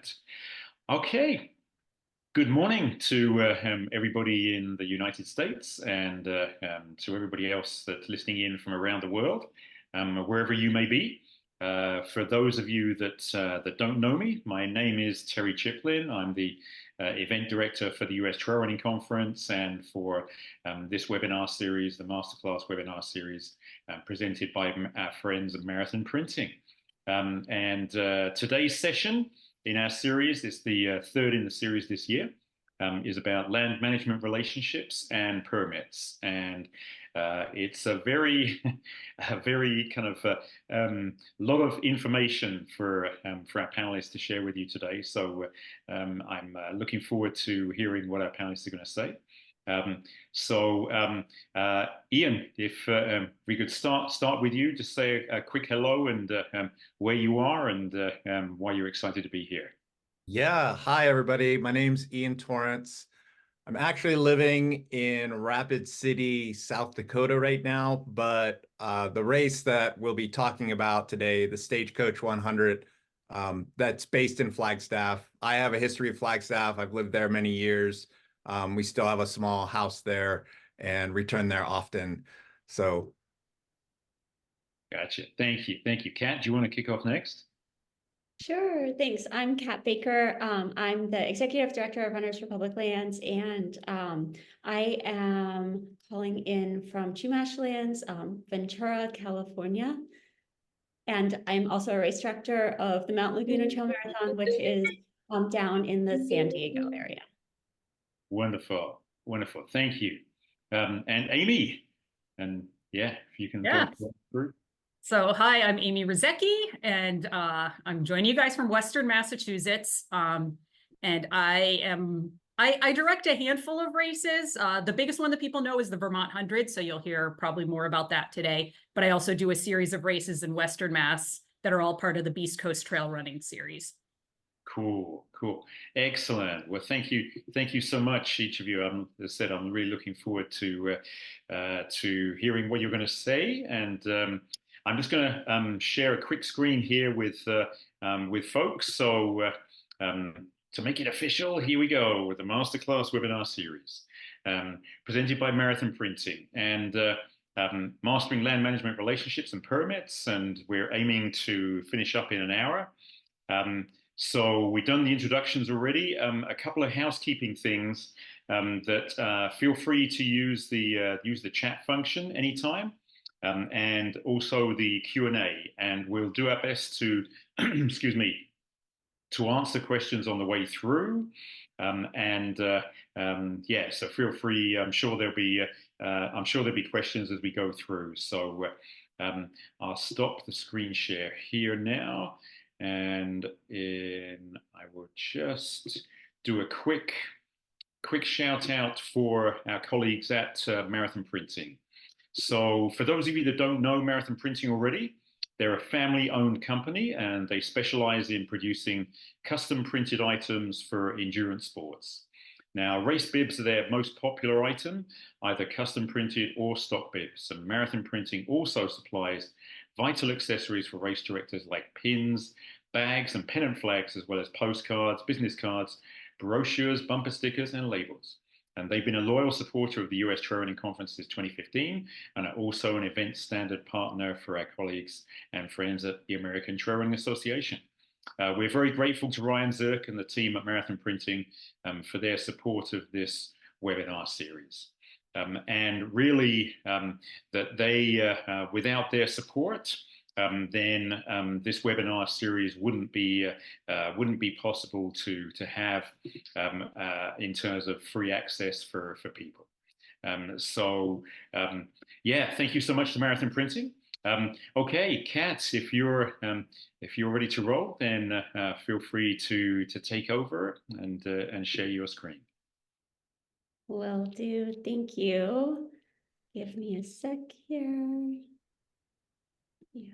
Excellent. Okay. Good morning to everybody in the United States and to everybody else that's listening in from around the world, wherever you may be. For those of you that don't know me, my name is Terry Chiplin. I'm the event director for the US Trail Running Conference and for this webinar series, the Masterclass webinar series, presented by our friends at Marathon Printing. Today's session in our series, is the third in the series this year, is about land management relationships and permits. And it's a very, a very kind of lot of information for our panelists to share with you today. So I'm looking forward to hearing what our panelists are going to say. Ian, if we could start with you, just say a quick hello and where you are and why you're excited to be here. Yeah, hi everybody. My name's Ian Torrance. I'm actually living in Rapid City, South Dakota right now, but the race that we'll be talking about today, the Stagecoach 100, that's based in Flagstaff. I have a history of Flagstaff. I've lived there many years. We still have a small house there and return there often. So. Gotcha. Thank you. Thank you. Kat, do you want to kick off next? Sure, thanks. I'm Kat Baker. I'm the Executive Director of Runners for Public Lands, and I am calling in from Chumash Lands, Ventura, California. And I'm also a race director of the Mount Laguna Trail Marathon, which is down in the San Diego area. Wonderful. Wonderful. Thank you. And Amy, and yeah, if you can go through. So hi, I'm Amy Rizecki, and I'm joining you guys from Western Massachusetts. And I direct a handful of races. The biggest one that people know is the Vermont 100, so you'll hear probably more about that today. But I also do a series of races in Western Mass that are all part of the Beast Coast Trail Running series. Cool, cool, excellent. Well, thank you so much, each of you. As I said, I'm really looking forward to hearing what you're going to say, and I'm just going to share a quick screen here with folks. So to make it official, here we go with the Masterclass webinar series presented by Marathon Printing and Mastering Land Management Relationships and Permits. And we're aiming to finish up in an hour. So we've done the introductions already. A couple of housekeeping things that feel free to use the chat function anytime. And also the Q&A, and we'll do our best to, excuse me, to answer questions on the way through. Yeah, so feel free. I'm sure there'll be questions as we go through. So I'll stop the screen share here now, and I will just do a quick shout out for our colleagues at Marathon Printing. So for those of you that don't know Marathon Printing already, they're a family-owned company and they specialize in producing custom printed items for endurance sports. Now, race bibs are their most popular item, either custom printed or stock bibs. And Marathon Printing also supplies vital accessories for race directors like pins, bags, and pennant flags, as well as postcards, business cards, brochures, bumper stickers, and labels. And they've been a loyal supporter of the US Trail Running Conference since 2015 and are also an event standard partner for our colleagues and friends at the American Trail Running Association. We're very grateful to Ryan Zirk and the team at Marathon Printing for their support of this webinar series. And really, that they, without their support, then this webinar series wouldn't be possible to have in terms of free access for people. Yeah, thank you so much to Marathon Printing. Okay, Kat, if you're ready to roll, then feel free to take over and share your screen. Will do. Thank you. Give me a sec here. Yeah.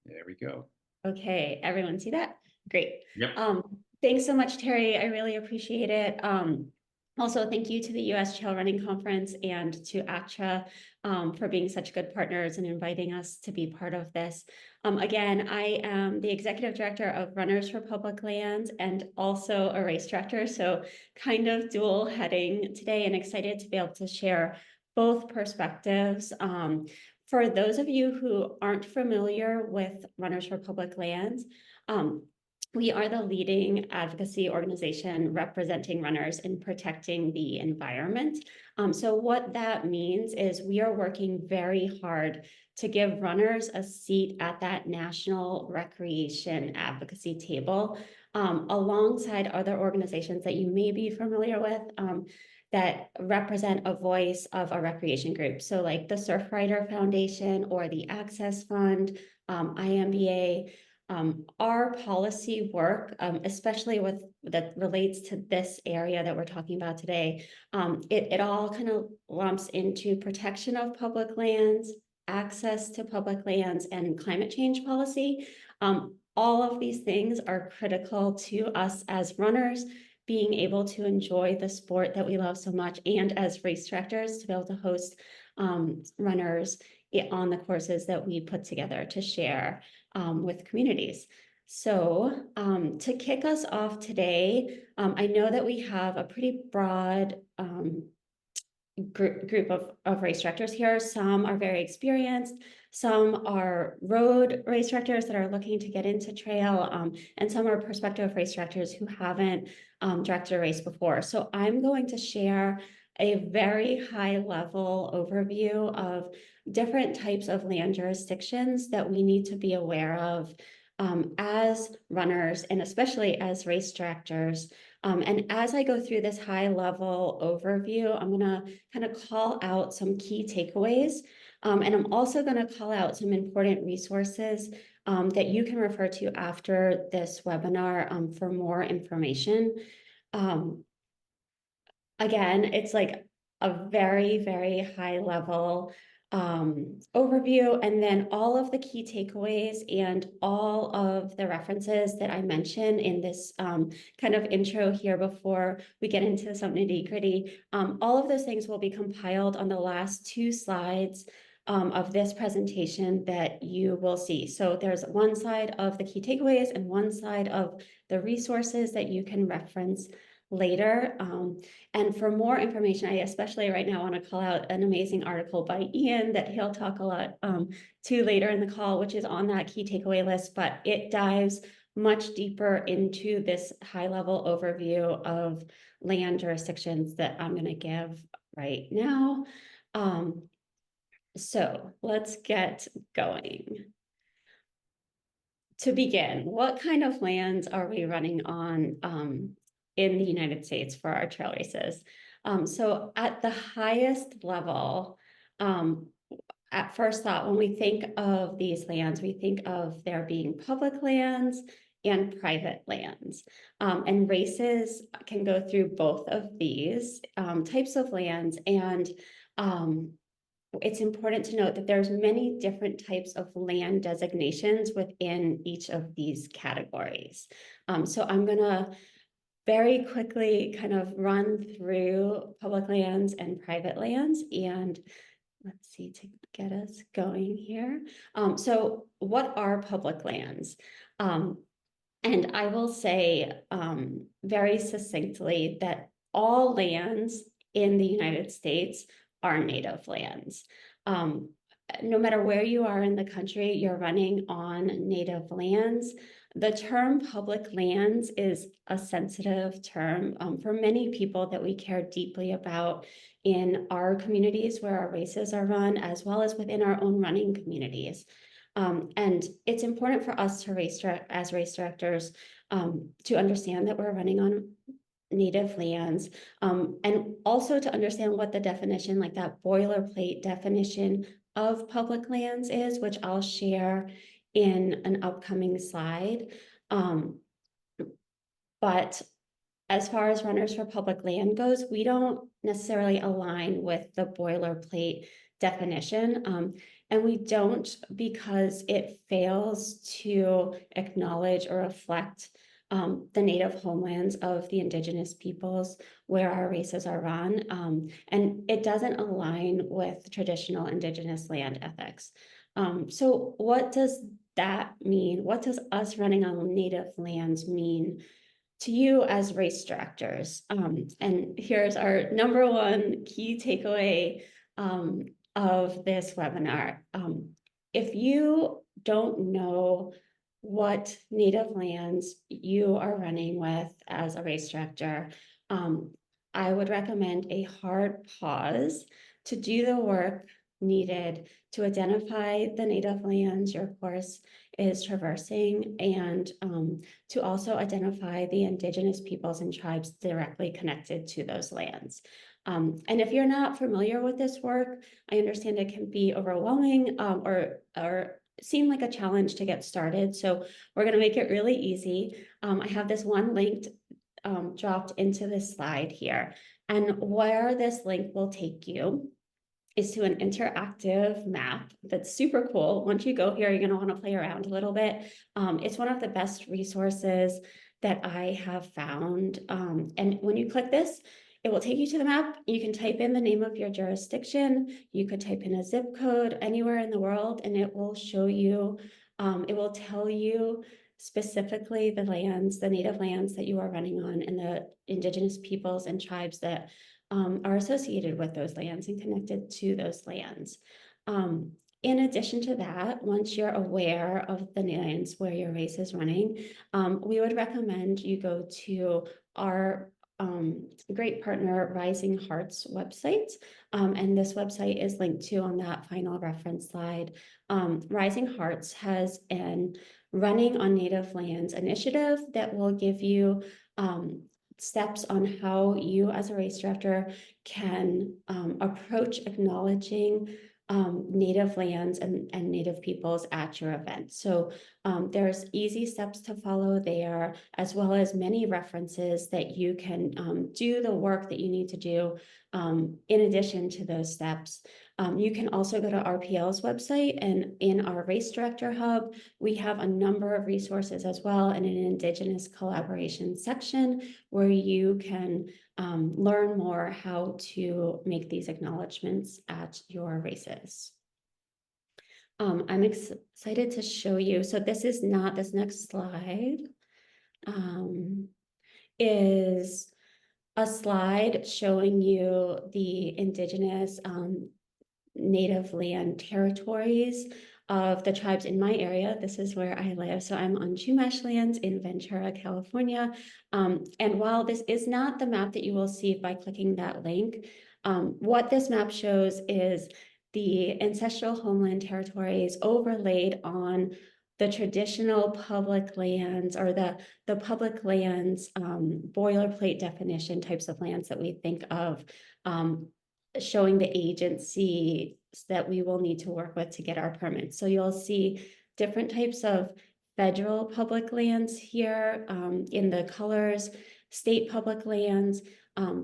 There we go. Okay, everyone see that? Great. Yep. Thanks so much, Terry. I really appreciate it. Also, thank you to the US Trail Running Conference and to ACTRA for being such good partners and inviting us to be part of this. Again, I am the Executive Director of Runners for Public Lands and also a race director, so kind of dual heading today, and excited to be able to share both perspectives. For those of you who aren't familiar with Runners for Public Lands, we are the leading advocacy organization representing runners in protecting the environment. So what that means is we are working very hard to give runners a seat at that national recreation advocacy table, alongside other organizations that you may be familiar with, that represent a voice of a recreation group. So like the Surfrider Foundation or the Access Fund, IMBA. Our policy work, especially with that relates to this area that we're talking about today, it all kind of lumps into protection of public lands, access to public lands, and climate change policy. All of these things are critical to us as runners, being able to enjoy the sport that we love so much, and as race directors to be able to host runners on the courses that we put together to share with communities. So to kick us off today, I know that we have a pretty broad group of race directors here. Some are very experienced, some are road race directors that are looking to get into trail, and some are prospective race directors who haven't directed a race before. So I'm going to share a very high level overview of different types of land jurisdictions that we need to be aware of as runners, and especially as race directors. And as I go through this high level overview, I'm gonna kind of call out some key takeaways. And I'm also gonna call out some important resources that you can refer to after this webinar for more information. Again, it's like a very, very high level overview, and then all of the key takeaways and all of the references that I mentioned in this kind of intro here before we get into some nitty-gritty, all of those things will be compiled on the last 2 slides of this presentation that you will see. So there's one side of the key takeaways and one side of the resources that you can reference later. And for more information, I especially right now want to call out an amazing article by Ian that he'll talk a lot to later in the call, which is on that key takeaway list, but it dives much deeper into this high level overview of land jurisdictions that I'm going to give right now. So let's get going. To begin, what kind of lands are we running on in the United States for our trail races? So at the highest level, at first thought, when we think of these lands, we think of there being public lands and private lands. And races can go through both of these types of lands. And it's important to note that there's many different types of land designations within each of these categories. So I'm gonna very quickly kind of run through public lands and private lands, and let's see to get us going here. So what are public lands? And I will say very succinctly that all lands in the United States are native lands. No matter where you are in the country, you're running on native lands. The term public lands is a sensitive term for many people that we care deeply about in our communities where our races are run, as well as within our own running communities. And it's important for us to as race directors to understand that we're running on native lands, and also to understand what the definition, like that boilerplate definition of public lands is, which I'll share in an upcoming slide. But as far as Runners for Public Land goes, we don't necessarily align with the boilerplate definition. And we don't because it fails to acknowledge or reflect the native homelands of the indigenous peoples where our races are run. And it doesn't align with traditional indigenous land ethics. So what does that mean? What does us running on native lands mean to you as race directors? And here's our #1 key takeaway of this webinar. If you don't know what native lands you are running with as a race director, I would recommend a hard pause to do the work needed to identify the native lands your course is traversing, and to also identify the indigenous peoples and tribes directly connected to those lands. And if you're not familiar with this work, I understand it can be overwhelming or seem like a challenge to get started. So we're going to make it really easy. I have this one link dropped into this slide here, and where this link will take you is to an interactive map that's super cool. Once you go here, you're going to want to play around a little bit. It's one of the best resources that I have found. And when you click this, it will take you to the map. You can type in the name of your jurisdiction. You could type in a zip code anywhere in the world, and it will show you, it will tell you specifically the lands, the native lands that you are running on, and the indigenous peoples and tribes that are associated with those lands and connected to those lands. In addition to that, once you're aware of the lands where your race is running, we would recommend you go to our great partner Rising Hearts website. And this website is linked to on that final reference slide. Rising Hearts has an Running on Native Lands initiative that will give you steps on how you as a race director can approach acknowledging native lands and native peoples at your event. So there's easy steps to follow there, as well as many references that you can do the work that you need to do in addition to those steps. You can also go to RPL's website, and in our Race Director Hub, we have a number of resources as well, and an Indigenous collaboration section where you can learn more how to make these acknowledgements at your races. I'm excited to show you. So this is not, this next slide is a slide showing you the indigenous native land territories of the tribes in my area. This is where I live. So I'm on Chumash lands in Ventura, California. And while this is not the map that you will see by clicking that link, what this map shows is the ancestral homeland territories overlaid on the traditional public lands, or the public lands boilerplate definition types of lands that we think of, showing the agency that we will need to work with to get our permits. So you'll see different types of federal public lands here in the colors, state public lands,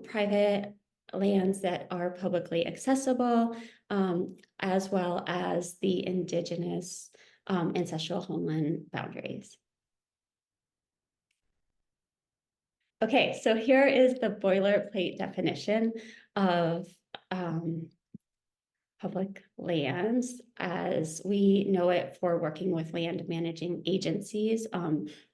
private lands that are publicly accessible, as well as the indigenous ancestral homeland boundaries. Okay, so here is the boilerplate definition of public lands as we know it for working with land managing agencies,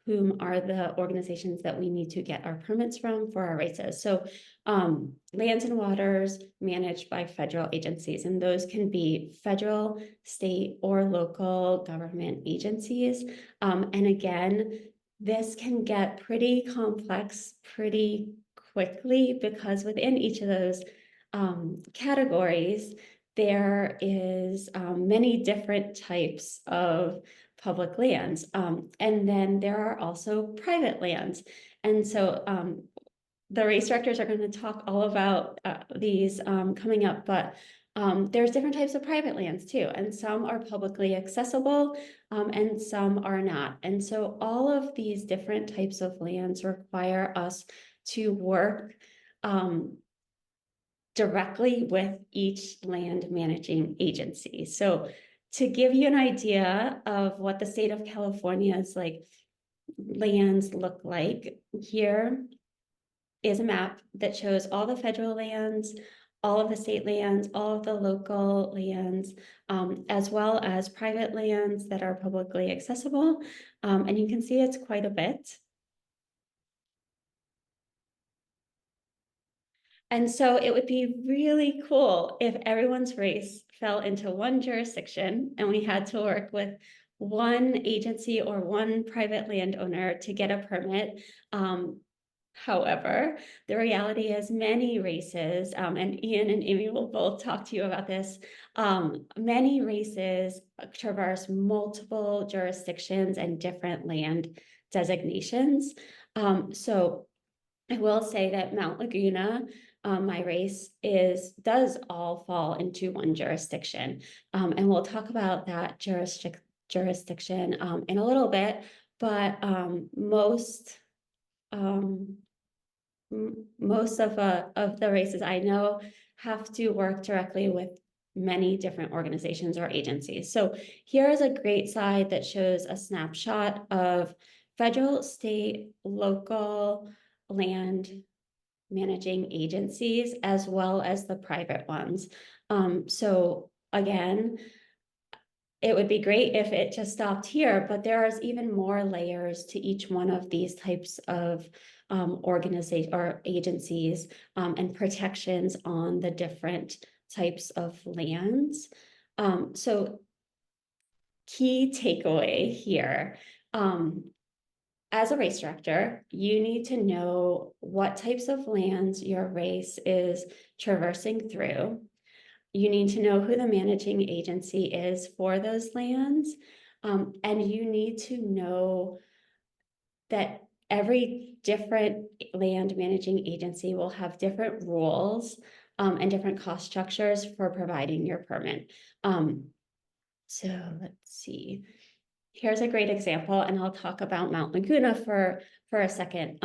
whom are the organizations that we need to get our permits from for our races. So lands and waters managed by federal agencies, and those can be federal, state, or local government agencies. And again, this can get pretty complex pretty quickly, because within each of those categories, there is many different types of public lands. And then there are also private lands. And so the race directors are going to talk all about these coming up, but there's different types of private lands too, and some are publicly accessible and some are not. And so all of these different types of lands require us to work directly with each land managing agency. So to give you an idea of what the state of California's like lands look like. Here is a map that shows all the federal lands, all of the state lands, all of the local lands, as well as private lands that are publicly accessible. And you can see it's quite a bit. And so it would be really cool if everyone's race fell into one jurisdiction and we had to work with one agency or one private landowner to get a permit. However, the reality is many races, and Ian and Amy will both talk to you about this, many races traverse multiple jurisdictions and different land designations. So I will say that Mount Laguna, my race does all fall into one jurisdiction. And we'll talk about that jurisdiction in a little bit, but most of the races I know have to work directly with many different organizations or agencies. So here is a great slide that shows a snapshot of federal, state, local land managing agencies, as well as the private ones. So again, it would be great if it just stopped here, but there is even more layers to each one of these types of organization or agencies and protections on the different types of lands. So key takeaway here. As a race director, you need to know what types of lands your race is traversing through. You need to know who the managing agency is for those lands. And you need to know that every different land managing agency will have different rules and different cost structures for providing your permit. So let's see. Here's a great example, and I'll talk about Mount Laguna for a second.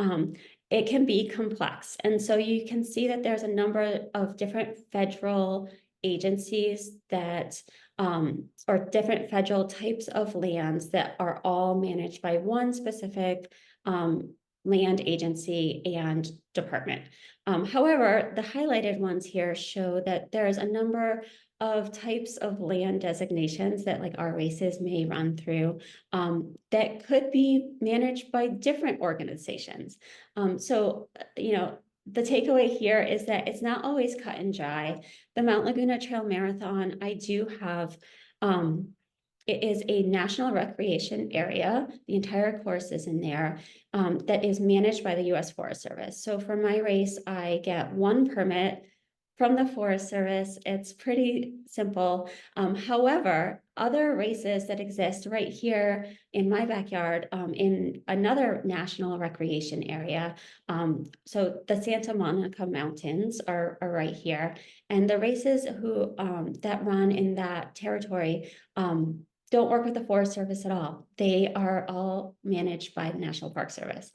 It can be complex. And so you can see that there's a number of different federal agencies that, or different federal types of lands that are all managed by one specific land agency and department. However, the highlighted ones here show that there's a number of types of land designations that like our races may run through that could be managed by different organizations. So, you know, the takeaway here is that it's not always cut and dry. The Mount Laguna Trail Marathon, I do have, it is a national recreation area. The entire course is in there that is managed by the U.S. Forest Service. So for my race, I get one permit from the Forest Service. It's pretty simple. However, other races that exist right here in my backyard in another national recreation area. So the Santa Monica Mountains are right here. And the races who that run in that territory don't work with the Forest Service at all. They are all managed by the National Park Service.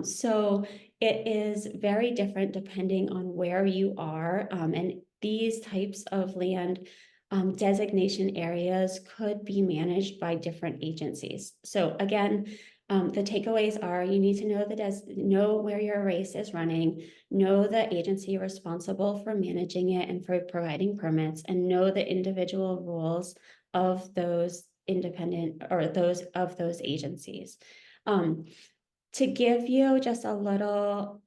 So it is very different depending on where you are. And these types of land designation areas could be managed by different agencies. So again, the takeaways are you need to know where your race is running, know the agency responsible for managing it and for providing permits, and know the individual rules of those independent or those agencies. To give you just a little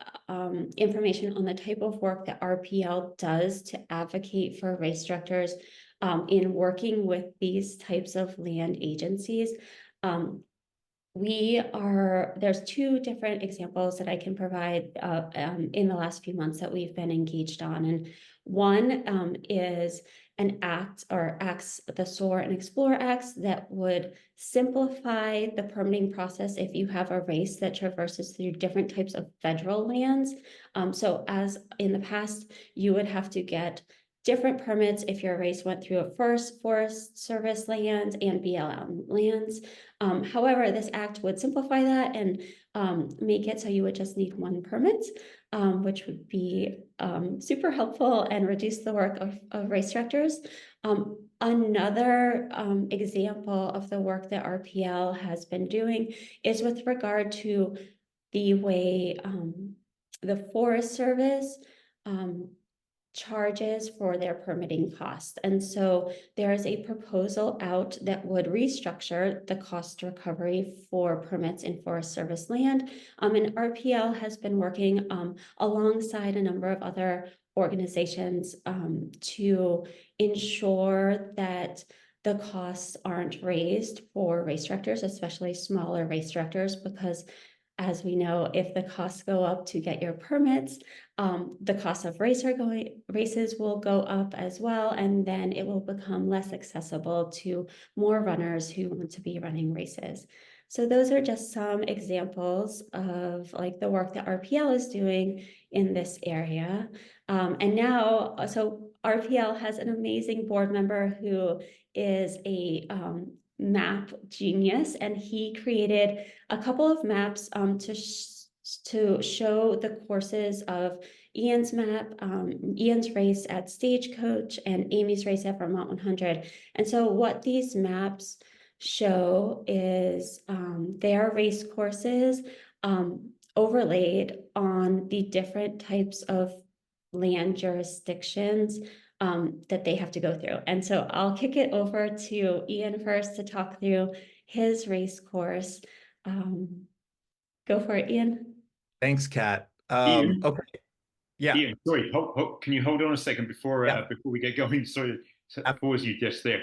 information on the type of work that RPL does to advocate for race directors in working with these types of land agencies, there's two different examples that I can provide in the last few months that we've been engaged on. And one is an act or acts, the SOAR and Explore Acts, that would simplify the permitting process if you have a race that traverses through different types of federal lands. So as in the past, you would have to get different permits if your race went through a first Forest Service lands and BLM lands. However, this act would simplify that and make it so you would just need one permit, which would be super helpful and reduce the work of race directors. Another example of the work that RPL has been doing is with regard to the way the Forest Service charges for their permitting costs. And so there is a proposal out that would restructure the cost recovery for permits in Forest Service land. And RPL has been working alongside a number of other organizations to ensure that the costs aren't raised for race directors, especially smaller race directors, because as we know, if the costs go up to get your permits, the cost of races will go up as well, and then it will become less accessible to more runners who want to be running races. So those are just some examples of like the work that RPL is doing in this area. And now, so RPL has an amazing board member who is a map genius, and he created a couple of maps to show the courses of Ian's map, Ian's race at Stagecoach, and Amy's race at Vermont 100. And so what these maps show is their race courses overlaid on the different types of land jurisdictions that they have to go through. And so I'll kick it over to Ian first to talk through his race course. Go for it, Ian. Thanks, Kat. Ian? Okay. Yeah. Ian, sorry, can you hold on a second before before we get going? Sorry to pause you just there.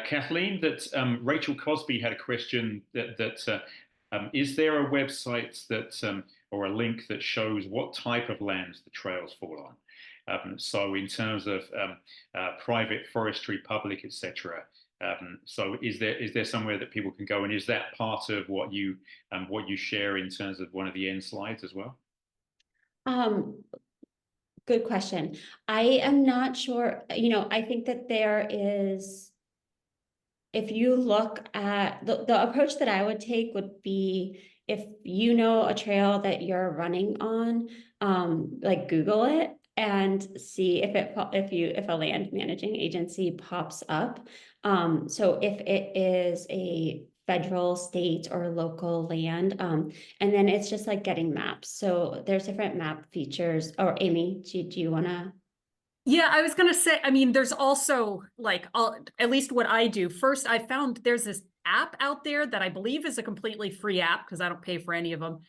Kathleen, that Rachel Cosby had a question that is there a website that or a link that shows what type of lands the trails fall on? So in terms of private forestry, public, etc. So is there somewhere that people can go, and is that part of what you share in terms of one of the end slides as well? Good question. I am not sure. You know, I think that there is, if you look at the approach that I would take would be, if you know a trail that you're running on, like Google it and see if a land managing agency pops up. So if it is a federal, state, or local land, and then it's just like getting maps. So there's different map features. Or Amy, do you want to? Yeah, I was gonna say, I mean, there's also like, at least what I do. First, I found there's this app out there that I believe is a completely free app because I don't pay for any of them.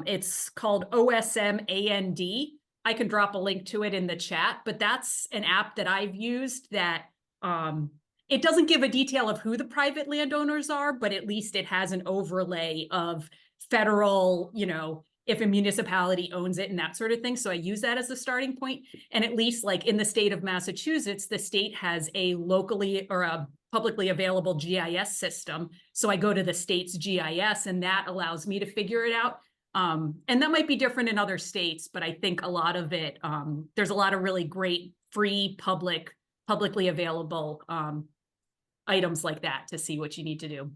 It's called OSMAND. I can drop a link to it in the chat, but that's an app that I've used that it doesn't give a detail of who the private landowners are, but at least it has an overlay of federal, you know, if a municipality owns it and that sort of thing. So I use that as a starting point. And at least like in the state of Massachusetts, the state has a locally or a publicly available GIS system. So I go to the state's GIS and that allows me to figure it out. And that might be different in other states, but I think a lot of it, there's a lot of really great free publicly available items like that to see what you need to do.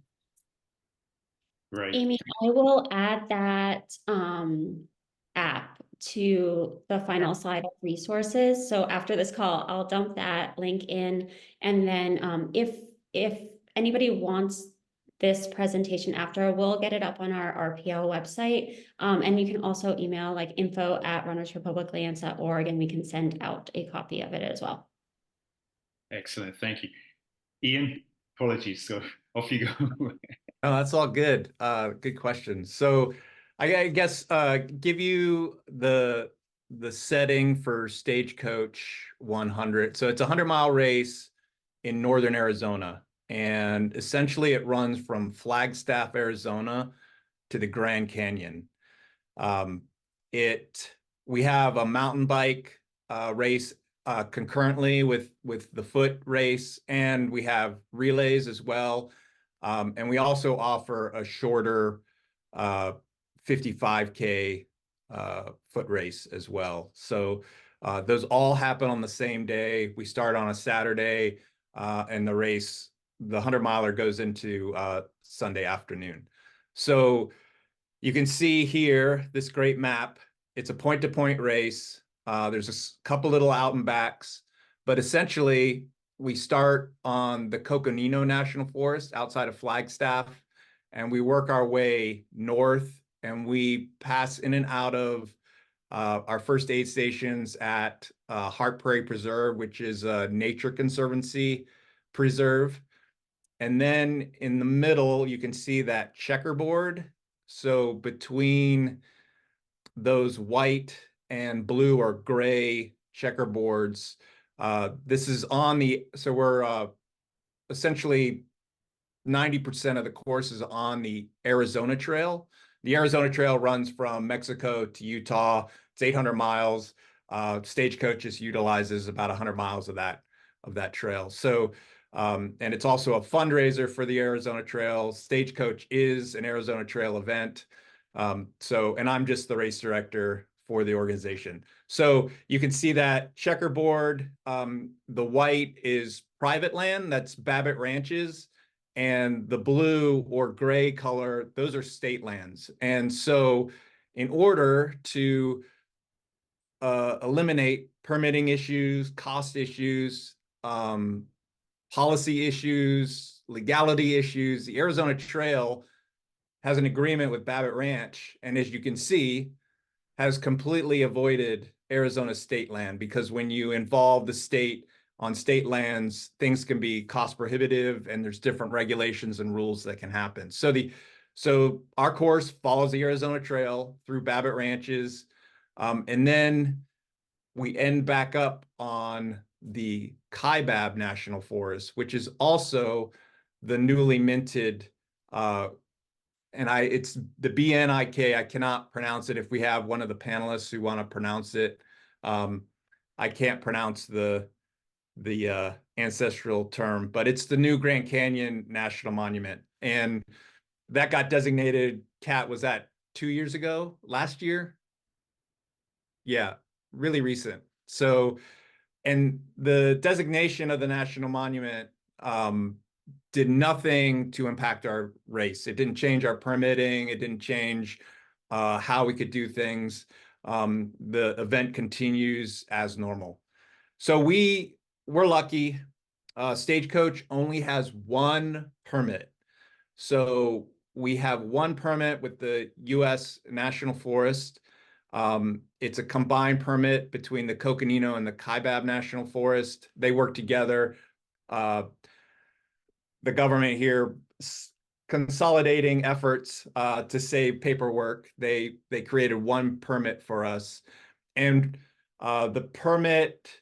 Right. Amy, I will add that app to the final slide of resources. So after this call, I'll dump that link in. And then if anybody wants this presentation after, we'll get it up on our RPL website. And you can also email like info@runnersforpubliclands.org and we can send out a copy of it as well. Excellent, thank you. Ian, apologies, so off you go. Oh, that's all good. Good question. So I guess give you the setting for Stagecoach 100. So it's a 100-mile race in northern Arizona. And essentially it runs from Flagstaff, Arizona to the Grand Canyon. We have a mountain bike race concurrently with the foot race, and we have relays as well. And we also offer a shorter 55K foot race as well. So those all happen on the same day. We start on a Saturday and the race, the 100-miler goes into Sunday afternoon. So you can see here this great map. It's a point-to-point race. There's a couple little out and backs, but essentially we start on the Coconino National Forest outside of Flagstaff, and we work our way north, and we pass in and out of our first aid stations at Hart Prairie Preserve, which is a nature conservancy preserve. And then in the middle, you can see that checkerboard. So between those white and blue or gray checkerboards, this is on the, so we're essentially 90% of the course is on the Arizona Trail. The Arizona Trail runs from Mexico to Utah. It's 800 miles. Stagecoach just utilizes about 100 miles of that trail. So, and it's also a fundraiser for the Arizona Trail. Stagecoach is an Arizona Trail event. So, and I'm just the race director for the organization. So you can see that checkerboard. The white is private land. That's Babbitt Ranches. And the blue or gray color, those are state lands. And so in order to eliminate permitting issues, cost issues, policy issues, legality issues, the Arizona Trail has an agreement with Babbitt Ranch. And as you can see, has completely avoided Arizona state land, because when you involve the state on state lands, things can be cost prohibitive, and there's different regulations and rules that can happen. So our course follows the Arizona Trail through Babbitt Ranches, and then we end back up on the Kaibab National Forest, which is also the newly minted, it's the BNIK. I cannot pronounce it. If we have one of the panelists who want to pronounce it, I can't pronounce the ancestral term, but it's the new Grand Canyon National Monument. And that got designated, Kat, was that 2 years ago? Last year? Yeah, really recent. So, and the designation of the National Monument did nothing to impact our race. It didn't change our permitting. It didn't change how we could do things. The event continues as normal. So we're lucky. Stagecoach only has one permit. So we have one permit with the U.S. National Forest. It's a combined permit between the Coconino and the Kaibab National Forest. They work together. The government here consolidating efforts to save paperwork. They created one permit for us, and the permit,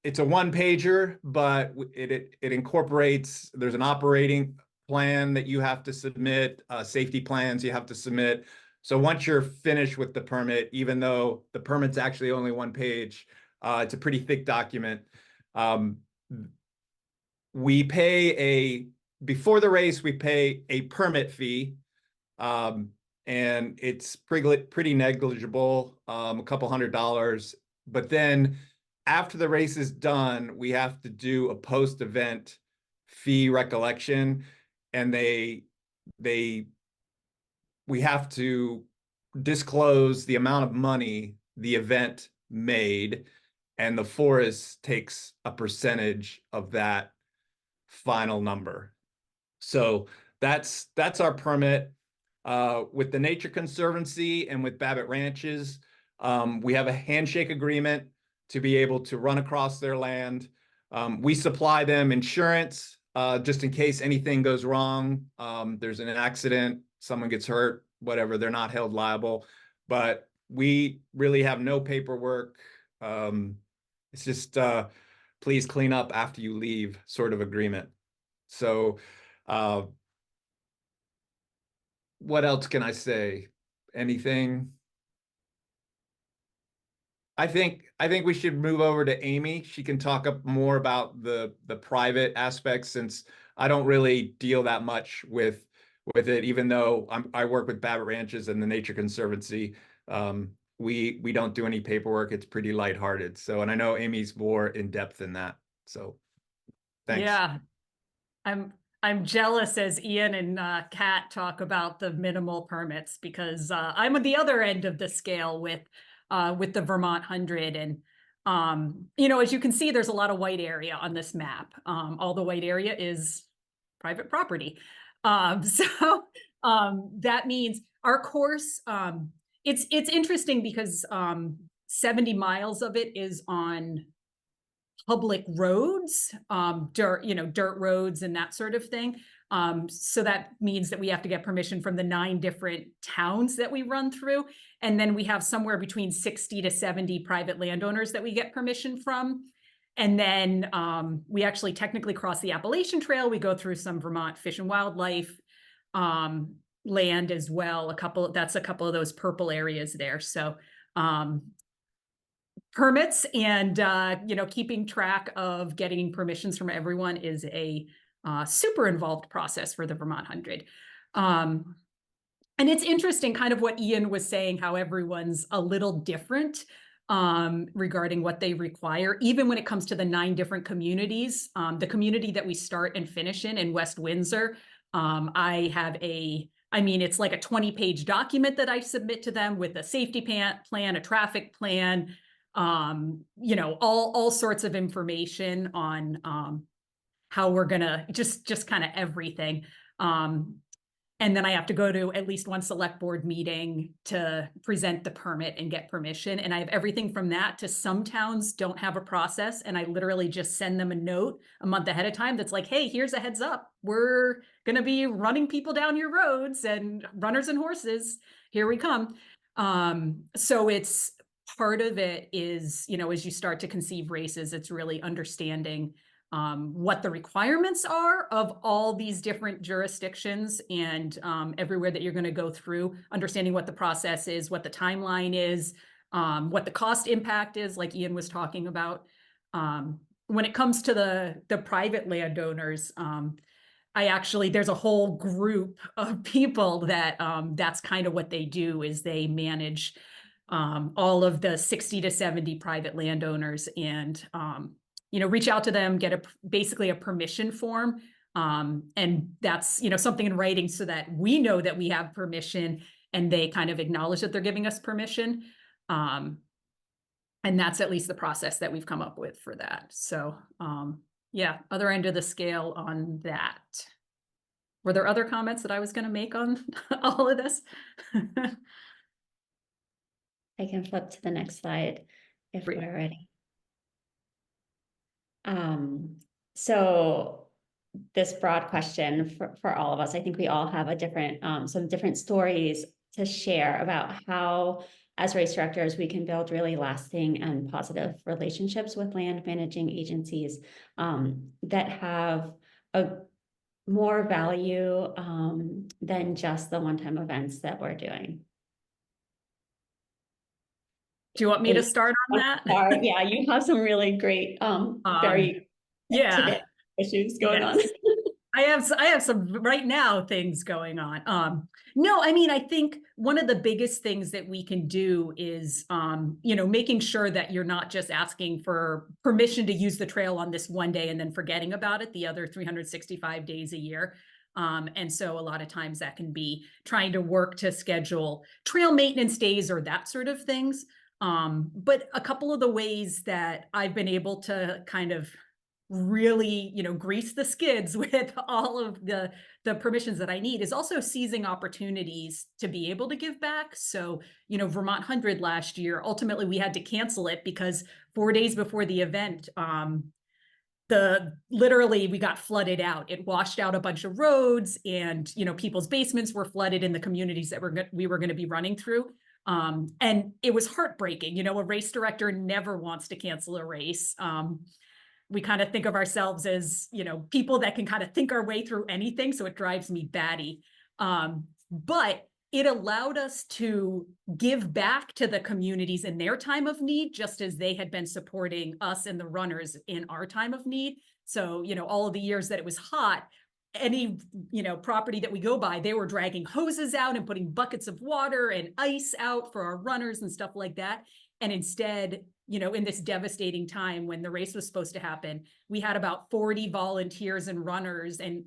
it's a one-pager, but it incorporates, there's an operating plan that you have to submit, safety plans you have to submit. So once you're finished with the permit, even though the permit's actually only one page, it's a pretty thick document. Before the race, we pay a permit fee, and it's pretty negligible, a couple $100. But then after the race is done, we have to do a post-event fee recollection, and we have to disclose the amount of money the event made, and the forest takes a percentage of that final number. So that's our permit. With the Nature Conservancy and with Babbitt Ranches, we have a handshake agreement to be able to run across their land. We supply them insurance just in case anything goes wrong. There's an accident, someone gets hurt, whatever, they're not held liable. But we really have no paperwork. It's just please clean up after you leave sort of agreement. So what else can I say? Anything? I think we should move over to Amy. She can talk up more about the private aspects, since I don't really deal that much with it, even though I work with Babbitt Ranches and the Nature Conservancy. We don't do any paperwork. It's pretty lighthearted. So, and I know Amy's more in depth in that. So thanks. Yeah, I'm jealous as Ian and Kat talk about the minimal permits, because I'm on the other end of the scale with the Vermont 100, and You know, as you can see, there's a lot of white area on this map. All the white area is private property. That means our course, it's interesting because 70 miles of it is on public roads, dirt roads and that sort of thing. So that means that we have to get permission from the 9 different towns that we run through. And then we have somewhere between 60 to 70 private landowners that we get permission from. And then we actually technically cross the Appalachian Trail. We go through some Vermont Fish and Wildlife land as well. That's a couple of those purple areas there. So permits and keeping track of getting permissions from everyone is a super involved process for the Vermont 100. And it's interesting kind of what Ian was saying, how everyone's a little different regarding what they require, even when it comes to the 9 different communities. The community that we start and finish in West Windsor, it's like a 20-page document that I submit to them with a safety plan, a traffic plan, all sorts of information on how we're gonna just kind of everything. And then I have to go to at least one select board meeting to present the permit and get permission. And I have everything from that to some towns don't have a process. And I literally just send them a note a month ahead of time that's like, hey, here's a heads up. We're going to be running people down your roads and runners and horses. Here we come. So it's part of it is, as you start to conceive races, it's really understanding what the requirements are of all these different jurisdictions and everywhere that you're going to go through, understanding what the process is, what the timeline is, what the cost impact is, like Ian was talking about. When it comes to the private landowners, there's a whole group of people that that's kind of what they do is they manage all of the 60 to 70 private landowners and reach out to them, get basically a permission form. And that's, something in writing so that we know that we have permission and they kind of acknowledge that they're giving us permission. And that's at least the process that we've come up with for that. So other end of the scale on that. Were there other comments that I was going to make on all of this? I can flip to the next slide if we're ready. So this broad question for all of us, I think we all have some different stories to share about how, as race directors, we can build really lasting and positive relationships with land managing agencies that have a more value than just the one-time events that we're doing. Do you want me to start on that? Yeah, you have some really great, very today issues going on. I have some right now things going on. No, I think one of the biggest things that we can do is, making sure that you're not just asking for permission to use the trail on this one day and then forgetting about it the other 365 days a year. And so a lot of times that can be trying to work to schedule trail maintenance days or that sort of things. But a couple of the ways that I've been able to kind of really, grease the skids with all of the permissions that I need is also seizing opportunities to be able to give back. So, Vermont 100 last year, ultimately we had to cancel it because 4 days before the event, literally we got flooded out. It washed out a bunch of roads and, people's basements were flooded in the communities that we were going to be running through. And it was heartbreaking. A race director never wants to cancel a race. We kind of think of ourselves as, people that can kind of think our way through anything. So it drives me batty. But it allowed us to give back to the communities in their time of need, just as they had been supporting us and the runners in our time of need. So, all of the years that it was hot, any property that we go by, they were dragging hoses out and putting buckets of water and ice out for our runners and stuff like that. And instead, in this devastating time when the race was supposed to happen, we had about 40 volunteers and runners and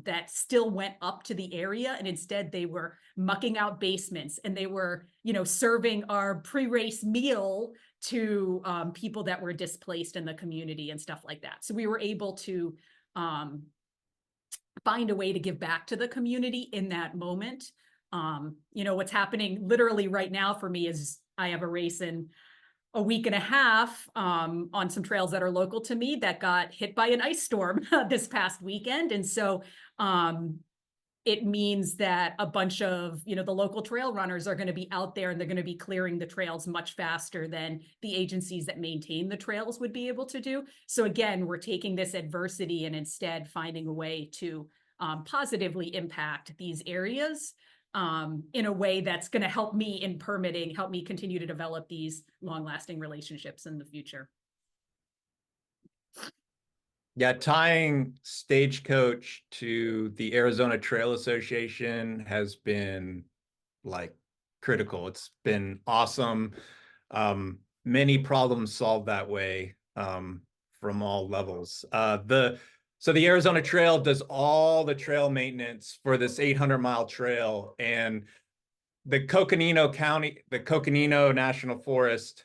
that still went up to the area. And instead they were mucking out basements and they were, serving our pre-race meal to people that were displaced in the community and stuff like that. So we were able to find a way to give back to the community in that moment. You know, what's happening literally right now for me is I have a race in a week and a half on some trails that are local to me that got hit by an ice storm this past weekend. And so it means that a bunch of, you know, the local trail runners are going to be out there and they're going to be clearing the trails much faster than the agencies that maintain the trails would be able to do. So again, we're taking this adversity and instead finding a way to positively impact these areas in a way that's going to help me in permitting, help me continue to develop these long-lasting relationships in the future. Yeah, tying Stagecoach to the Arizona Trail Association has been like critical. It's been awesome. Many problems solved that way from all levels. So the Arizona Trail does all the trail maintenance for this 800-mile trail, and the Coconino National Forest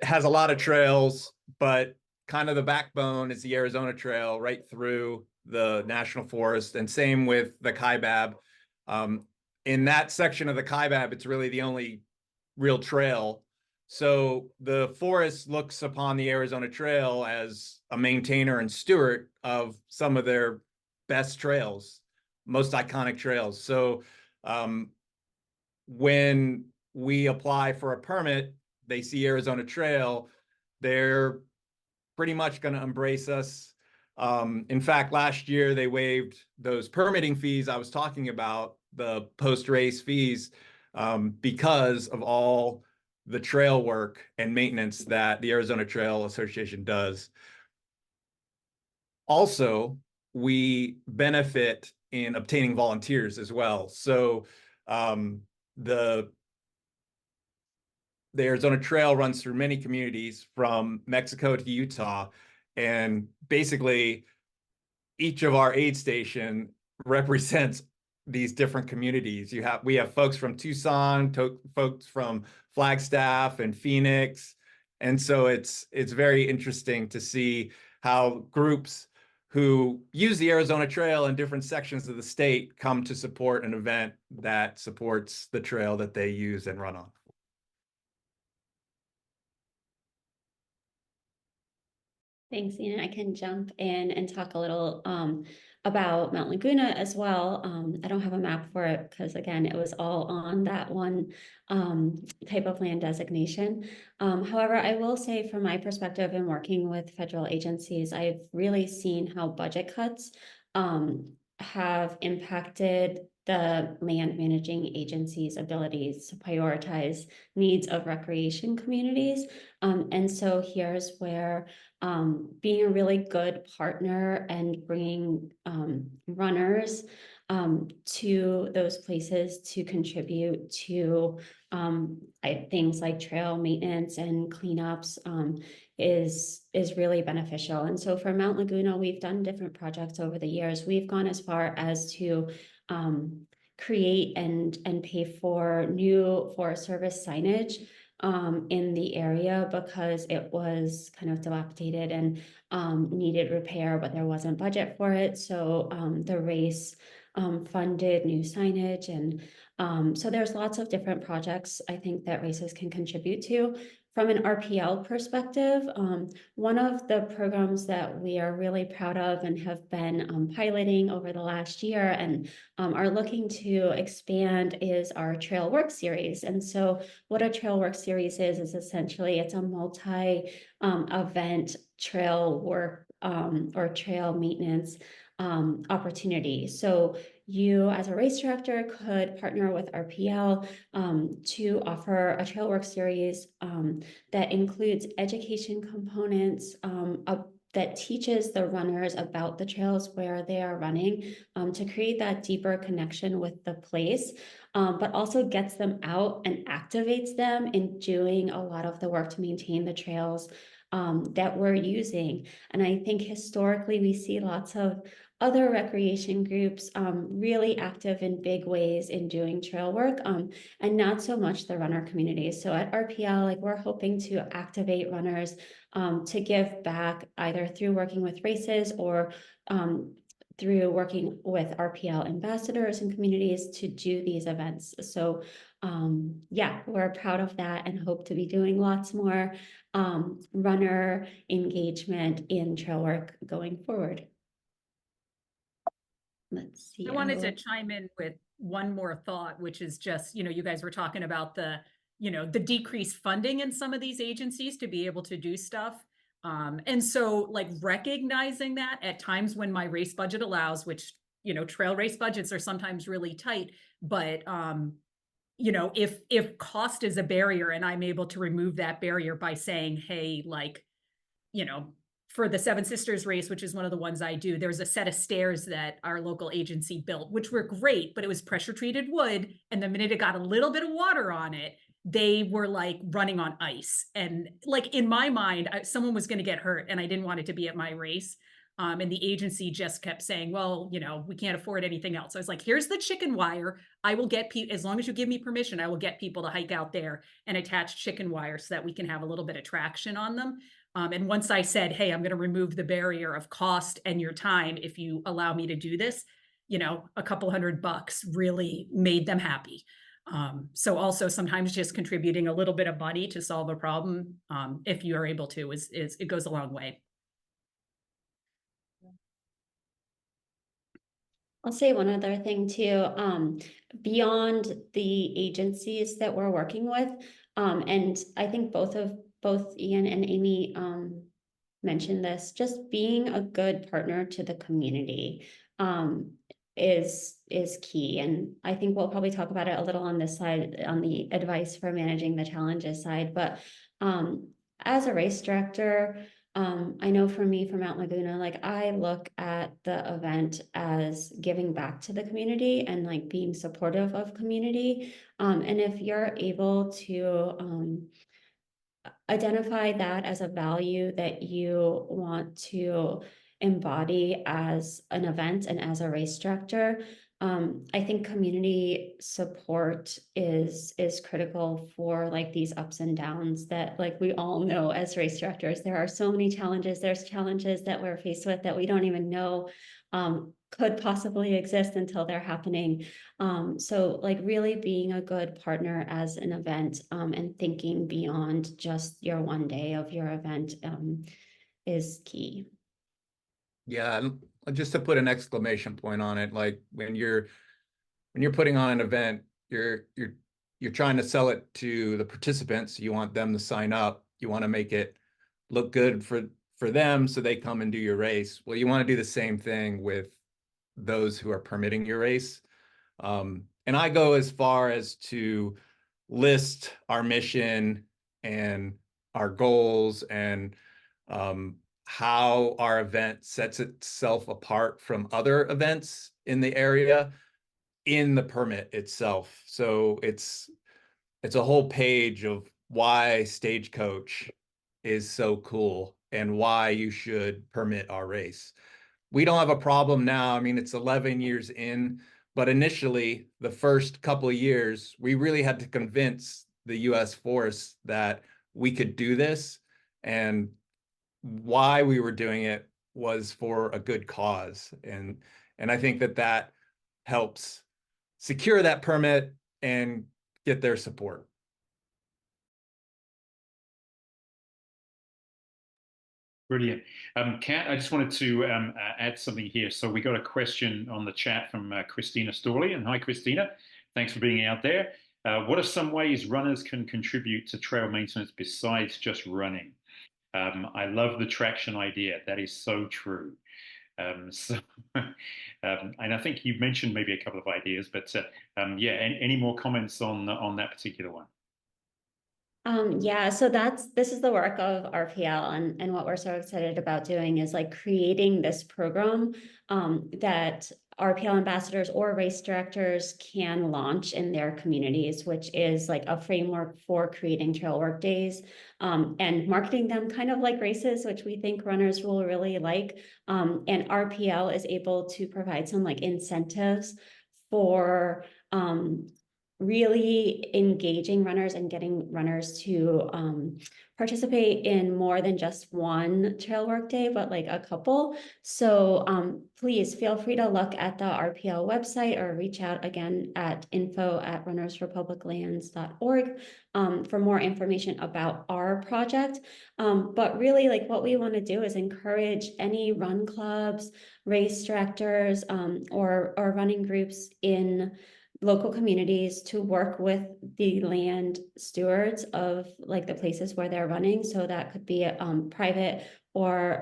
has a lot of trails, but kind of the backbone is the Arizona Trail right through the National Forest, and same with the Kaibab. In that section of the Kaibab, it's really the only real trail. So the forest looks upon the Arizona Trail as a maintainer and steward of some of their best trails, most iconic trails. So when we apply for a permit, they see Arizona Trail, they're pretty much going to embrace us. In fact, last year they waived those permitting fees I was talking about, the post-race fees, because of all the trail work and maintenance that the Arizona Trail Association does. Also, we benefit in obtaining volunteers as well. So the Arizona Trail runs through many communities from Mexico to Utah, and basically each of our aid station represents these different communities. We have folks from Tucson, folks from Flagstaff and Phoenix, and so it's very interesting to see how groups who use the Arizona Trail in different sections of the state come to support an event that supports the trail that they use and run on. Thanks, Ian. I can jump in and talk a little about Mount Laguna as well. I don't have a map for it because, again, it was all on that one type of land designation. However, I will say from my perspective in working with federal agencies, I've really seen how budget cuts have impacted the land managing agencies' abilities to prioritize needs of recreation communities. And so here's where being a really good partner and bringing runners to those places to contribute to things like trail maintenance and cleanups is really beneficial. And so for Mount Laguna, we've done different projects over the years. We've gone as far as to create and pay for new Forest Service signage in the area because it was kind of dilapidated and needed repair, but there wasn't budget for it. So the race funded new signage, and so there's lots of different projects I think that races can contribute to. From an RPL perspective, one of the programs that we are really proud of and have been piloting over the last year and are looking to expand is our Trail Work Series. And so what a Trail Work Series is essentially it's a multi-event trail work or trail maintenance opportunity. So you as a race director could partner with RPL to offer a trail work series that includes education components that teaches the runners about the trails where they are running to create that deeper connection with the place, but also gets them out and activates them in doing a lot of the work to maintain the trails that we're using. And I think historically we see lots of other recreation groups really active in big ways in doing trail work, and not so much the runner community. So at RPL, like we're hoping to activate runners to give back either through working with races or through working with RPL ambassadors and communities to do these events. So yeah, we're proud of that and hope to be doing lots more runner engagement in trail work going forward. Let's see. I wanted to chime in with one more thought, which is just, you guys were talking about the decreased funding in some of these agencies to be able to do stuff. And so like recognizing that at times when my race budget allows, which, trail race budgets are sometimes really tight, but, if cost is a barrier and I'm able to remove that barrier by saying, hey, like, for the Seven Sisters race, which is one of the ones I do, there's a set of stairs that our local agency built, which were great, but it was pressure treated wood. And the minute it got a little bit of water on it, they were like running on ice. And like in my mind, someone was going to get hurt and I didn't want it to be at my race. And the agency just kept saying, well, we can't afford anything else. I was like, here's the chicken wire. I will get people, as long as you give me permission, I will get people to hike out there and attach chicken wire so that we can have a little bit of traction on them. And once I said, hey, I'm going to remove the barrier of cost and your time if you allow me to do this, a couple $100 really made them happy. So also sometimes just contributing a little bit of money to solve a problem, if you are able to, is it goes a long way. I'll say one other thing too, beyond the agencies that we're working with, and I think both Ian and Amy mentioned this, just being a good partner to the community is key. And I think we'll probably talk about it a little on this side, on the advice for managing the challenges side. But as a race director, I know for me from Mount Laguna, like I look at the event as giving back to the community and like being supportive of community. And if you're able to identify that as a value that you want to embody as an event and as a race director, I think community support is critical for like these ups and downs that like we all know as race directors. There are so many challenges. There's challenges that we're faced with that we don't even know could possibly exist until they're happening. So like really being a good partner as an event and thinking beyond just your one day of your event is key. Yeah, and just to put an exclamation point on it, like when you're putting on an event, you're trying to sell it to the participants. You want them to sign up. You want to make it look good for them so they come and do your race. Well, you want to do the same thing with those who are permitting your race. And I go as far as to list our mission and our goals and how our event sets itself apart from other events in the area in the permit itself. So it's a whole page of why Stagecoach is so cool and why you should permit our race. We don't have a problem now. I mean, it's 11 years in, but initially the first couple of years, we really had to convince the US Force that we could do this, and why we were doing it was for a good cause. And I think that helps secure that permit and get their support. Brilliant. Kat, I just wanted to add something here. So we got a question on the chat from Christina Storley. And hi, Christina. Thanks for being out there. What are some ways runners can contribute to trail maintenance besides just running? I love the traction idea. That is so true. And I think you mentioned maybe a couple of ideas, but yeah, any more comments on that particular one? Yeah, so this is the work of RPL, and what we're so excited about doing is like creating this program that RPL ambassadors or race directors can launch in their communities, which is like a framework for creating trail work days and marketing them kind of like races, which we think runners will really like. And RPL is able to provide some like incentives for really engaging runners and getting runners to participate in more than just one trail work day, but like a couple. So please feel free to look at the RPL website or reach out again at info@runnersforpubliclands.org for more information about our project. But really, like, what we want to do is encourage any run clubs, race directors, or running groups in local communities to work with the land stewards of like the places where they're running. So that could be private or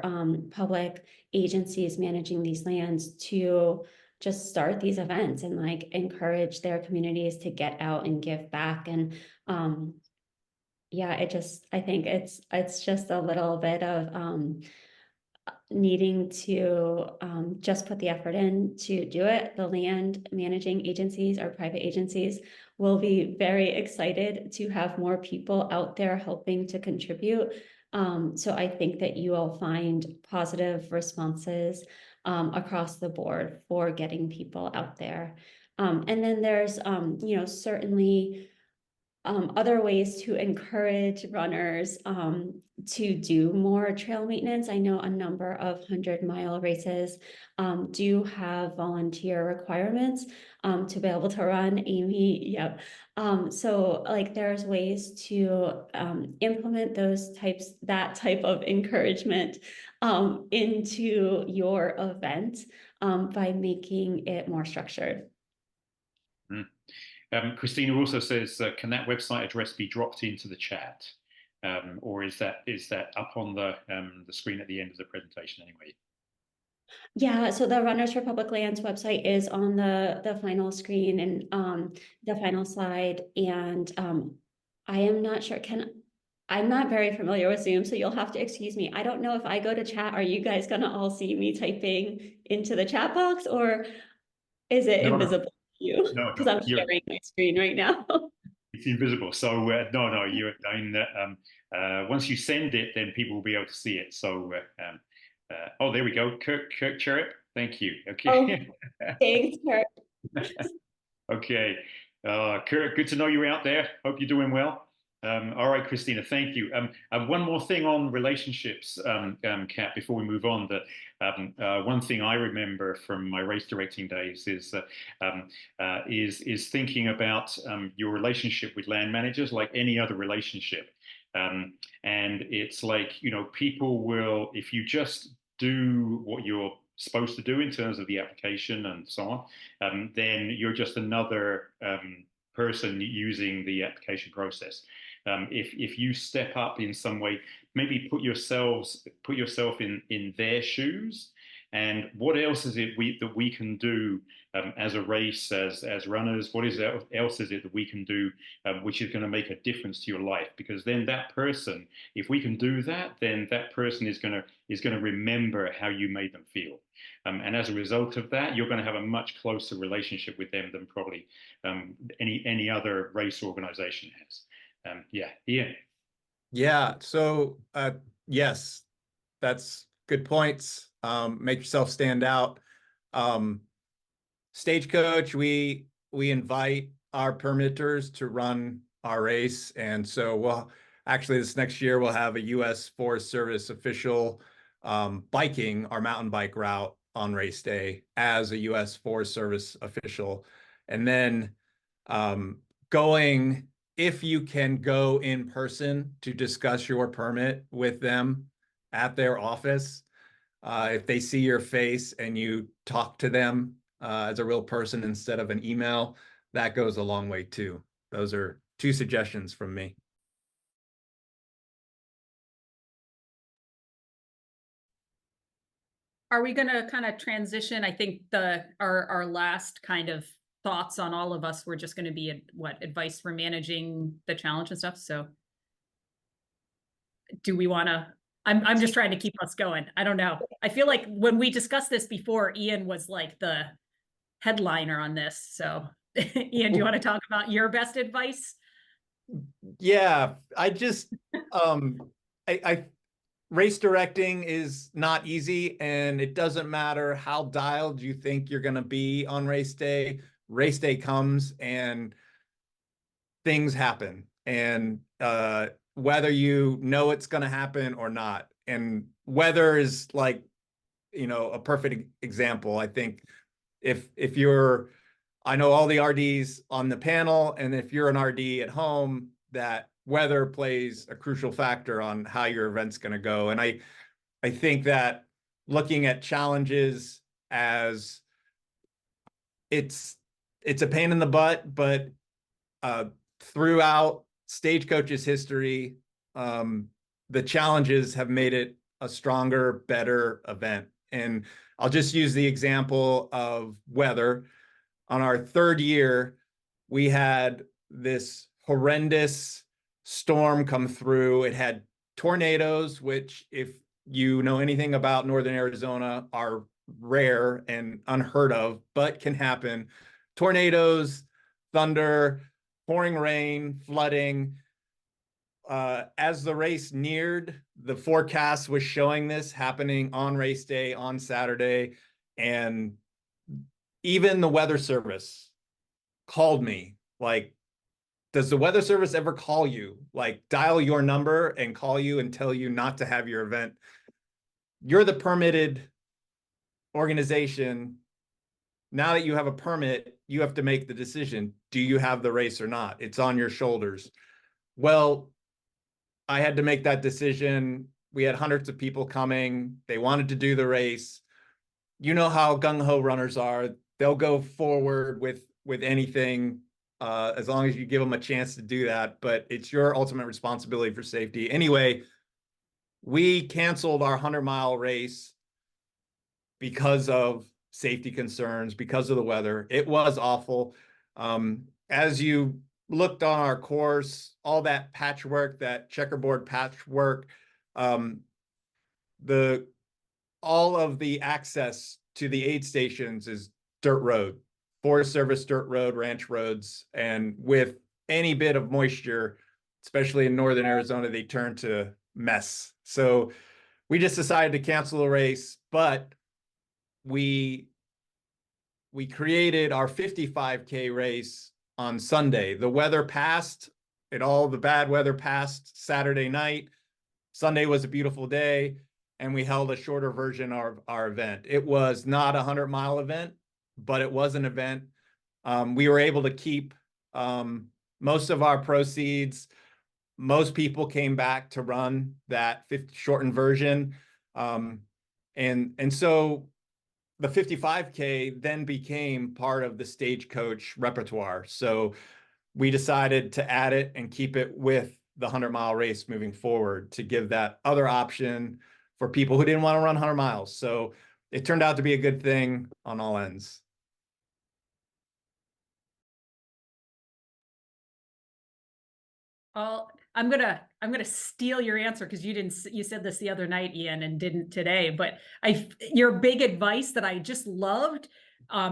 public agencies managing these lands to just start these events and like encourage their communities to get out and give back. And yeah, I think it's just a little bit of needing to just put the effort in to do it. The land managing agencies or private agencies will be very excited to have more people out there helping to contribute. So I think that you will find positive responses across the board for getting people out there. And then there's, certainly other ways to encourage runners to do more trail maintenance. I know a number of 100-mile races do have volunteer requirements to be able to run. Amy, yep. So like there's ways to implement that type of encouragement into your event by making it more structured. Christina also says, can that website address be dropped into the chat? Or is that up on the screen at the end of the presentation anyway? Yeah, so the Runners for Public Lands website is on the final screen and the final slide. And I am not sure, I'm not very familiar with Zoom, so you'll have to excuse me. I don't know if I go to chat, are you guys gonna all see me typing into the chat box, or is it invisible to you? No, Because I'm sharing my screen right now. It's invisible. So no, you're. Once you send it, then people will be able to see it. So oh, there we go. Kirk Cherip. Thank you. Okay. Oh, thanks, Kurt. Okay. Kirk, good to know you're out there. Hope you're doing well. All right, Christina, thank you. One more thing on relationships, Kat, before we move on. That one thing I remember from my race directing days is thinking about your relationship with land managers like any other relationship. And it's like, people will, if you just do what you're supposed to do in terms of the application and so on, then you're just another person using the application process. If you step up in some way, maybe put yourself in their shoes, and what else is it that we can do as a race, as runners? What else is it that we can do which is going to make a difference to your life? Because then that person, if we can do that, then that person is going to remember how you made them feel, and as a result of that, you're going to have a much closer relationship with them than probably any other race organization has. Yeah, Ian. Yeah, so yes, that's good points. Make yourself stand out. Stagecoach, we invite our permitters to run our race, and so actually this next year we'll have a U.S. Forest Service official biking our mountain bike route on race day as a U.S. Forest Service official, and then going, if you can go in person to discuss your permit with them at their office, if they see your face and you talk to them as a real person instead of an email, that goes a long way too. Those are 2 suggestions from me. Are we going to kind of transition? I think our last kind of thoughts on all of us were just going to be advice for managing the challenge and stuff. So do we want to, I'm just trying to keep us going. I don't know. I feel like when we discussed this before, Ian was like the headliner on this. So Ian, do you want to talk about your best advice? Yeah, I just, I race directing is not easy, and it doesn't matter how dialed you think you're going to be on race day. Race day comes and things happen, and whether you know it's going to happen or not. And weather is like, a perfect example. I think if you're, I know all the RDs on the panel, and if you're an RD at home, that weather plays a crucial factor on how your event's going to go. And I think that looking at challenges as it's a pain in the butt, but throughout Stagecoach's history, the challenges have made it a stronger, better event. And I'll just use the example of weather. On our third year, we had this horrendous storm come through. It had tornadoes, which, if you know anything about Northern Arizona, are rare and unheard of, but can happen. Tornadoes, thunder, pouring rain, flooding. As the race neared, the forecast was showing this happening on race day, on Saturday, and even the weather service called me. Like, does the weather service ever call you? Like, dial your number and call you and tell you not to have your event? You're the permitted organization. Now that you have a permit, you have to make the decision. Do you have the race or not? It's on your shoulders. Well, I had to make that decision. We had hundreds of people coming. They wanted to do the race. You know how gung-ho runners are. They'll go forward with anything, as long as you give them a chance to do that. But it's your ultimate responsibility for safety. Anyway, we canceled our 100-mile race because of safety concerns, because of the weather. It was awful. As you looked on our course, all that patchwork, that checkerboard patchwork, all of the access to the aid stations is dirt road, Forest Service dirt road, ranch roads. And with any bit of moisture, especially in Northern Arizona, they turn to mess. So we just decided to cancel the race, but we created our 55K race on Sunday. The weather passed, all the bad weather passed Saturday night. Sunday was a beautiful day, and we held a shorter version of our event. It was not a 100-mile event, but it was an event. We were able to keep most of our proceeds. Most people came back to run that shortened version. And so the 55K then became part of the Stagecoach repertoire. So we decided to add it and keep it with the 100-mile race moving forward, to give that other option for people who didn't want to run 100 miles. So it turned out to be a good thing on all ends. I'm gonna steal your answer, because you said this the other night, Ian, and didn't today. But your big advice that I just loved,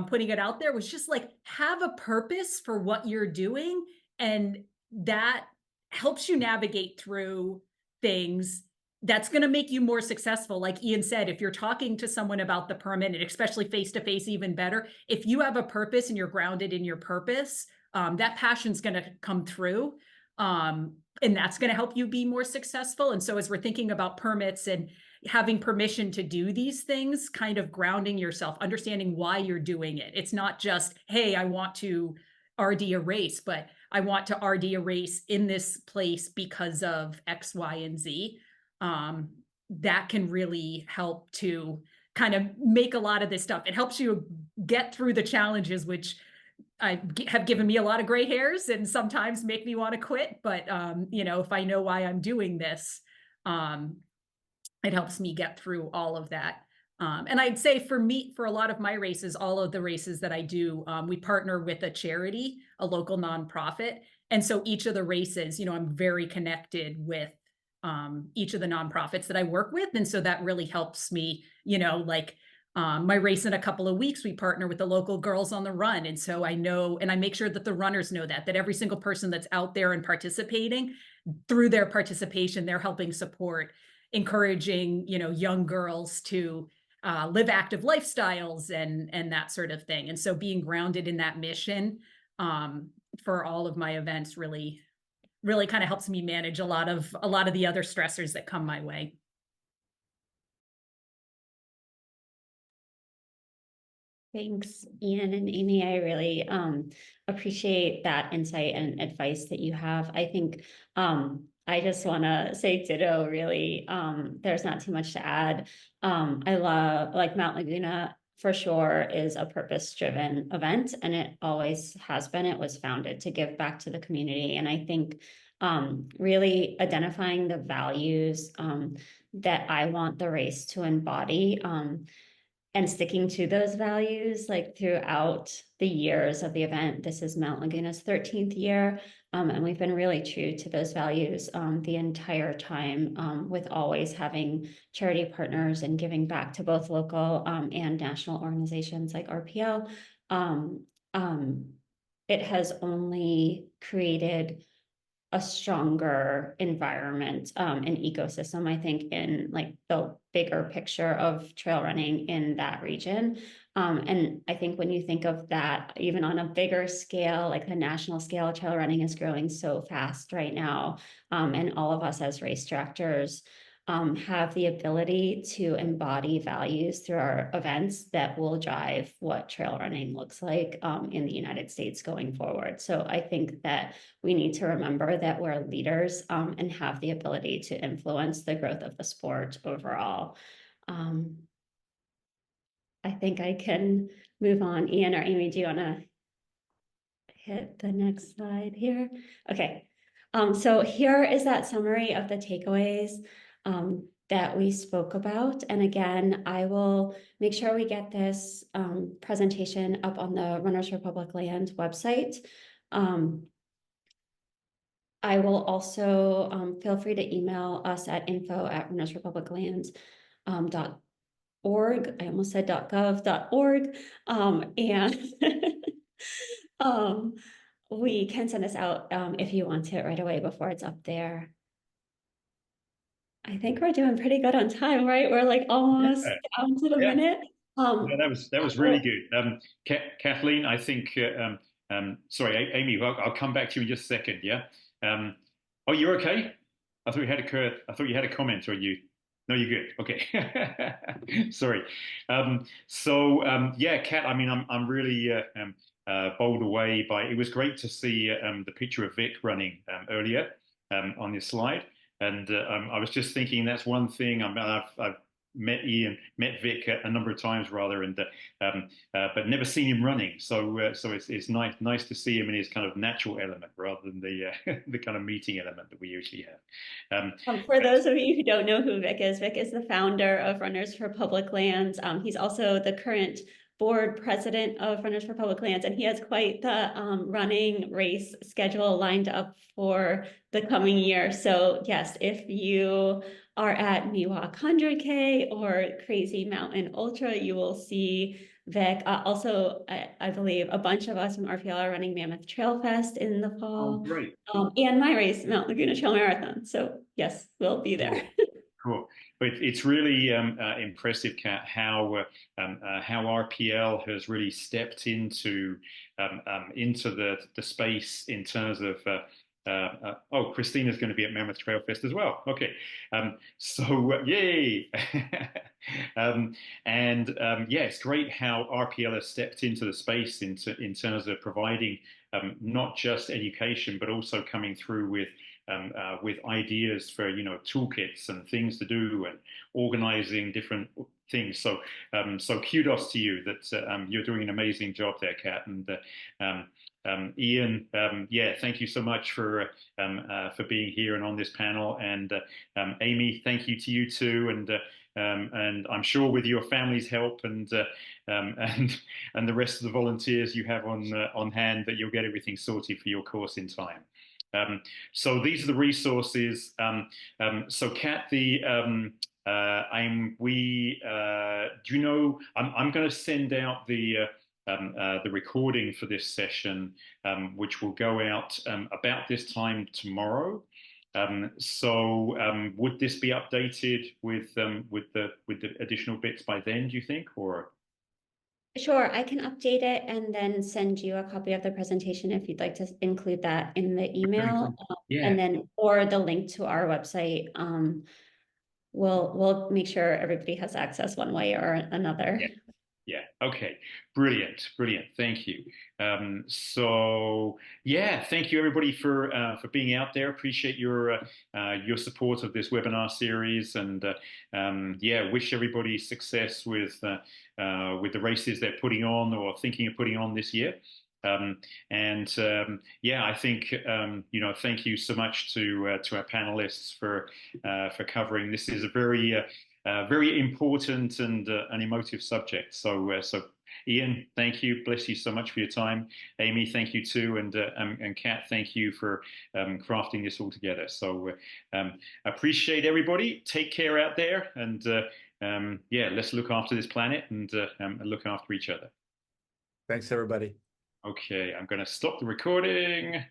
putting it out there, was just like, have a purpose for what you're doing, and that helps you navigate through things. That's going to make you more successful. Like Ian said, if you're talking to someone about the permit, and especially face to face, even better. If you have a purpose and you're grounded in your purpose, that passion's going to come through. And that's going to help you be more successful. And so as we're thinking about permits and having permission to do these things, kind of grounding yourself, understanding why you're doing it. It's not just, hey, I want to RD a race, but I want to RD a race in this place because of X, Y, and Z. That can really help to kind of make a lot of this stuff. It helps you get through the challenges, which have given me a lot of gray hairs and sometimes make me want to quit. But, if I know why I'm doing this, it helps me get through all of that. And I'd say for me, for a lot of my races, all of the races that I do, we partner with a charity, a local nonprofit. And so each of the races, I'm very connected with each of the nonprofits that I work with. And so that really helps me, like My race in a couple of weeks, we partner with the local Girls on the Run. And so I know, and I make sure that the runners know that every single person that's out there and participating, through their participation, they're helping support, encouraging, young girls to live active lifestyles and that sort of thing. And so being grounded in that mission for all of my events really kind of helps me manage a lot of the other stressors that come my way. Thanks, Ian and Amy. I really appreciate that insight and advice that you have. I think I just want to say ditto, really. There's not too much to add. I love, like, Mount Laguna for sure is a purpose-driven event, and it always has been. It was founded to give back to the community. And I think really identifying the values that I want the race to embody, and sticking to those values, like, throughout the years of the event. This is Mount Laguna's 13th year, and we've been really true to those values the entire time, with always having charity partners and giving back to both local and national organizations like RPL. It has only created a stronger environment and ecosystem, I think, in, like, the bigger picture of trail running in that region. And I think when you think of that, even on a bigger scale, like the national scale, trail running is growing so fast right now. And all of us as race directors have the ability to embody values through our events that will drive what trail running looks like in the United States going forward. So I think that we need to remember that we're leaders and have the ability to influence the growth of the sport overall. I think I can move on. Ian or Amy, do you want to hit the next slide here? Okay. So here is that summary of the takeaways that we spoke about. And again, I will make sure we get this presentation up on the Runners for Public Land website. I will also feel free to email us at info@runnersforpubliclands.org. I almost said .gov.org. And we can send this out if you want it right away before it's up there. I think we're doing pretty good on time, right? We're like almost down to the minute. Yeah, that was really good. Kathleen, I think. Sorry, Amy. I'll come back to you in just a second. Yeah. Oh, you're okay. I thought you had a comment, or you? No, you're good. Okay. Sorry. Yeah, Kat. I mean, I'm really bowled away by. It was great to see the picture of Vic running earlier on this slide. And I was just thinking that's one thing. I've met Vic a number of times rather, and but never seen him running. So it's nice to see him in his kind of natural element rather than the the kind of meeting element that we usually have. For those of you who don't know who Vic is the founder of Runners for Public Lands. He's also the current board president of Runners for Public Lands, and he has quite the running race schedule lined up for the coming year. So yes, if you are at Miwok 100K or Crazy Mountain Ultra, you will see Vic. Also, I believe a bunch of us from RPL are running Mammoth Trail Fest in the fall. Oh, great. And my race, Mount Laguna Trail Marathon. So yes, we'll be there. Cool. But it's really impressive, Kat, how RPL has really stepped into the space in terms of. Oh, Christina's going to be at Mammoth Trail Fest as well. Okay, yay! Yeah, it's great how RPL has stepped into the space in terms of providing not just education, but also coming through with ideas for toolkits and things to do and organizing different things. So kudos to you that you're doing an amazing job there, Kat. And Ian, yeah, thank you so much for being here and on this panel. And Amy, thank you to you too. And I'm sure with your family's help and the rest of the volunteers you have on hand, that you'll get everything sorted for your course in time. So these are the resources. So Kat, do you know, I'm going to send out the recording for this session, which will go out about this time tomorrow. Would this be updated with the additional bits by then, do you think, or? Sure, I can update it and then send you a copy of the presentation if you'd like to include that in the email. Yeah. And then, or the link to our website. We'll make sure everybody has access one way or another. Yeah. Yeah. Okay. Brilliant. Brilliant. Thank you. Yeah, thank you everybody for being out there. Appreciate your support of this webinar series, and yeah, wish everybody success with the races they're putting on or thinking of putting on this year. Yeah, I think you know, thank you so much to our panelists for covering. This is a very important and an emotive subject. So Ian, thank you. Bless you so much for your time. Amy, thank you too. And Kat, thank you for crafting this all together. So appreciate everybody. Take care out there. And yeah, let's look after this planet and look after each other. Thanks, everybody. Okay, I'm going to stop the recording.